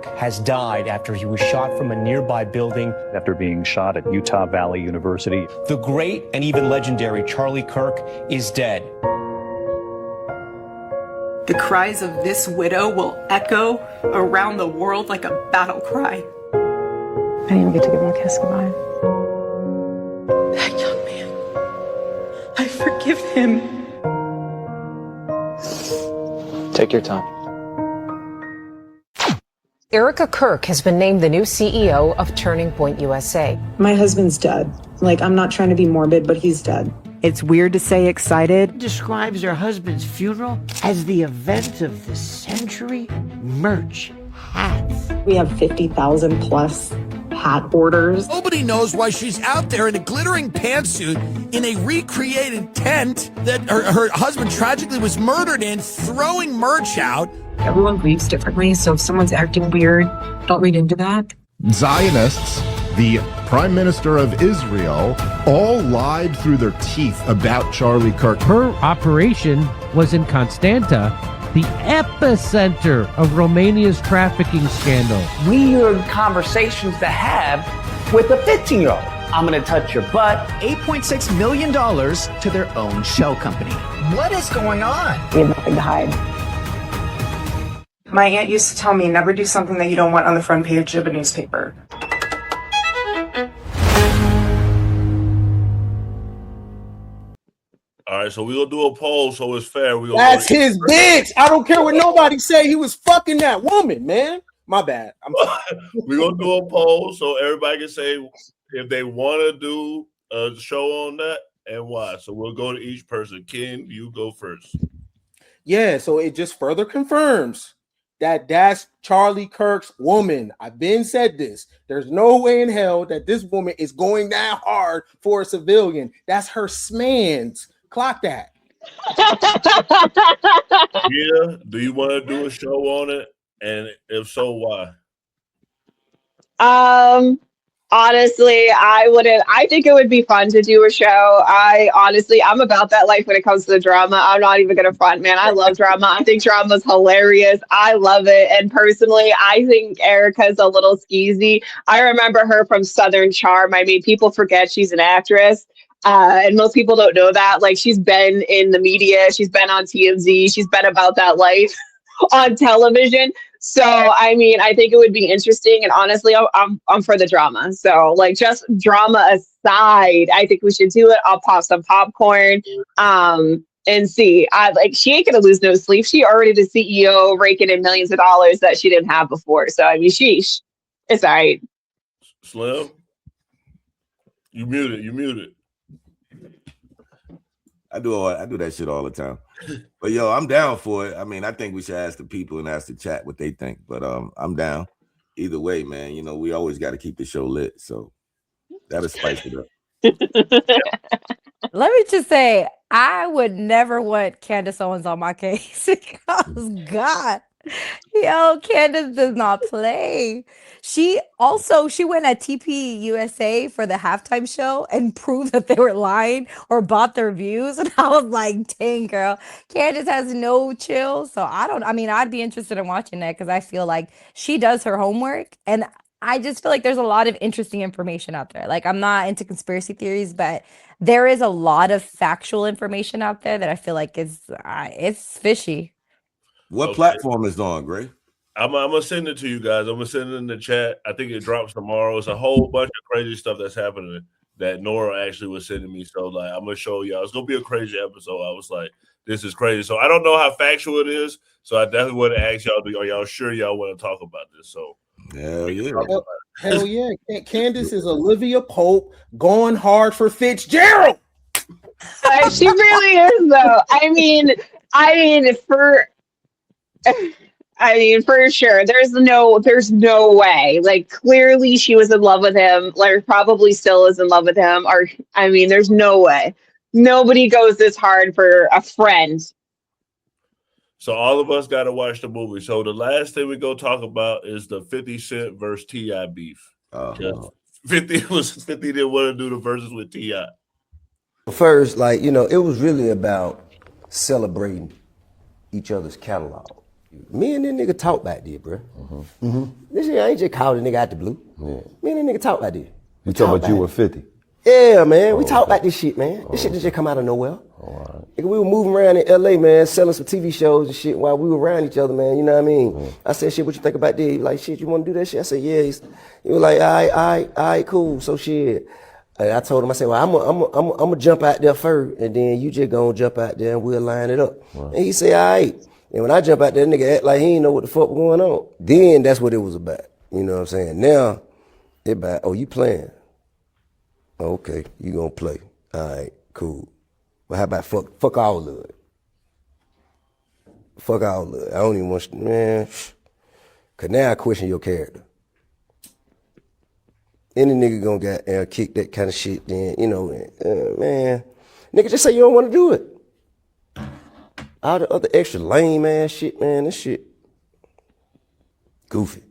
has died after he was shot from a nearby building after being shot at Utah Valley University. The great and even legendary Charlie Kirk is dead. The cries of this widow will echo around the world like a battle cry. I didn't even get to give him a kiss goodbye. That young man, I forgive him. Take your time. Erica Kirk has been named the new CEO of Turning Point USA. My husband's dead. Like, I'm not trying to be morbid, but he's dead. It's weird to say excited. Describes her husband's funeral as the event of the century. Merch, hats. We have 50,000 plus hat orders. Nobody knows why she's out there in a glittering pantsuit in a recreated tent that her husband tragically was murdered in, throwing merch out. Everyone grieves differently, so if someone's acting weird, don't read into that. Zionists, the Prime Minister of Israel, all lied through their teeth about Charlie Kirk. Her operation was in Constanta, the epicenter of Romania's trafficking scandal. We are conversations to have with a 15-year-old. I'm going to touch your butt. $8.6 million to their own shell company. What is going on? We have nothing to hide. My aunt used to tell me, never do something that you don't want on the front page of a newspaper. All right, so we're going to do a poll so it's fair. That's his bitch. I don't care what nobody say. He was fucking that woman, man. My bad. We're going to do a poll so everybody can say if they want to do a show on that and why. So we'll go to each person. Ken, you go first. Yeah, so it just further confirms that that's Charlie Kirk's woman. I've been said this. There's no way in hell that this woman is going that hard for a civilian. That's her smans. Clock that. Yeah. Do you want to do a show on it? And if so, why? Honestly, I wouldn't. I think it would be fun to do a show. I'm about that life when it comes to the drama. I'm not even gonna front, man. I love drama. I think drama's hilarious. I love it. And personally, I think Erica's a little skeezy. I remember her from Southern Charm. I mean, people forget she's an actress. And most people don't know that. Like, she's been in the media. She's been on TMZ. She's been about that life on television. So, I mean, I think it would be interesting. And honestly, I'm for the drama. So, like, just drama aside, I think we should do it. I'll pop some popcorn and see. She ain't going to lose no sleep. She already the CEO raking in millions of dollars that she didn't have before. So, I mean, sheesh. It's all right. Slim? You muted. I do that shit all the time. But yo, I'm down for it. I mean, I think we should ask the people and ask the chat what they think. But I'm down. Either way, man, you know, we always got to keep the show lit. So that'll spice it up. Let me just say, I would never want Candace Owens on my case because God, yo, Candace does not play. She went at TP USA for the halftime show and proved that they were lying or bought their views. And I was like, dang, girl, Candace has no chill. So I'd be interested in watching that because I feel like she does her homework. And I just feel like there's a lot of interesting information out there. Like, I'm not into conspiracy theories, but there is a lot of factual information out there that I feel like it's fishy. What platform is on, Gray? I'm gonna send it to you guys. I'm gonna send it in the chat. I think it drops tomorrow. It's a whole bunch of crazy stuff that's happening that Nora actually was sending me. So like, I'm gonna show y'all. It's gonna be a crazy episode. I was like, this is crazy. So I don't know how factual it is. So I definitely want to ask y'all, are y'all sure y'all want to talk about this? So hell yeah. Hell yeah. Candace is Olivia Pope going hard for Fitzgerald. She really is, though. I mean, for sure. There's no way. Like, clearly she was in love with him, like probably still is in love with him. There's no way. Nobody goes this hard for a friend. So all of us got to watch the movie. So the last thing we go talk about is the 50 Cent versus T.I. beef. 50 didn't want to do the verses with T.I. First, it was really about celebrating each other's catalog. Me and this nigga talk about this, bro. This shit, I ain't just called a nigga out the blue. Me and this nigga talk about this. You talking about you were 50? Yeah, man. We talk about this shit, man. This shit just come out of nowhere. Nigga, we were moving around in LA, man, selling some TV shows and shit while we were around each other, man. You know what I mean? I said, shit, what you think about this? He was like, shit, you want to do that shit? I said, yeah. He was like, all right, cool. So shit. And I told him, I said, well, I'm gonna jump out there first, and then you just gonna jump out there and we'll line it up. And he said, all right. And when I jump out there, nigga act like he ain't know what the fuck was going on. Then that's what it was about. You know what I'm saying? Now, it about, oh, you playing? Okay, you gonna play. All right, cool. Well, how about fuck all of it? Fuck all of it. I don't even want, man. Cause now I question your character. Any nigga gonna get kick that kind of shit, then, you know, man. Nigga, just say you don't want to do it. All the other extra lame ass shit, man, this shit goofy.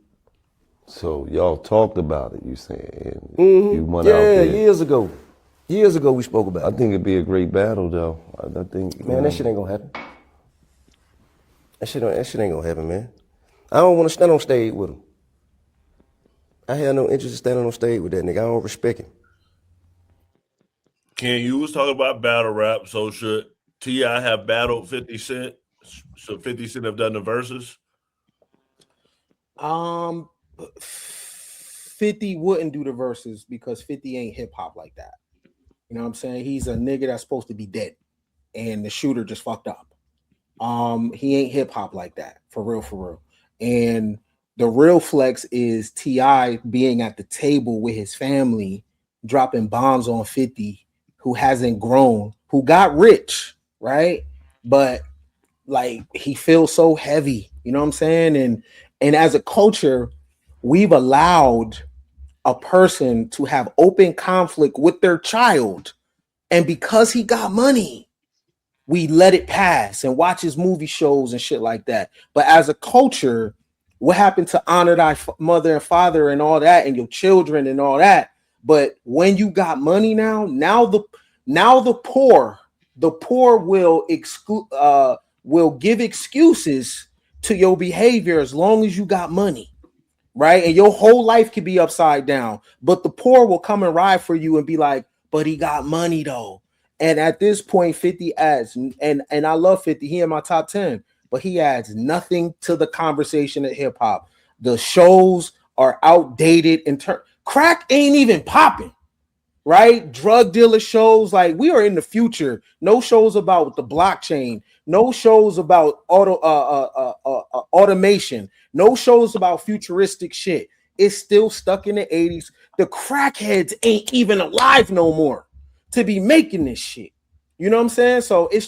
So y'all talked about it, you saying? You went yeah, out there. years ago. Years ago we spoke about it. I think it'd be a great battle, though. I think. Man, that shit ain't gonna happen. That shit ain't gonna happen, man. I don't want to stand on stage with him. I had no interest in standing on stage with that nigga. I don't respect him. Ken, you was talking about battle rap, so should T.I. have battled 50 Cent? Should 50 Cent have done the verses? 50 wouldn't do the verses because 50 ain't hip hop like that. You know what I'm saying? He's a nigga that's supposed to be dead, and the shooter just fucked up. He ain't hip hop like that, for real. And the real flex is T.I. being at the table with his family, dropping bombs on 50, who hasn't grown, who got rich, right? But like he feels so heavy, you know what I'm saying? And as a culture, we've allowed a person to have open conflict with their child, and because he got money, we let it pass and watch his movie shows and shit like that. But as a culture, what happened to honor thy mother and father and all that, and your children and all that? But when you got money now the poor will give excuses to your behavior as long as you got money, right? And your whole life could be upside down, but the poor will come and ride for you and be like, but he got money though. And at this point, 50 adds, and I love 50, he in my top 10, but he adds nothing to the conversation of hip hop. The shows are outdated crack ain't even popping, right? Drug dealer shows, like we are in the future. No shows about the blockchain, no shows about automation, no shows about futuristic shit. It's still stuck in the 80s. The crackheads ain't even alive no more to be making this shit. You know what I'm saying? So it's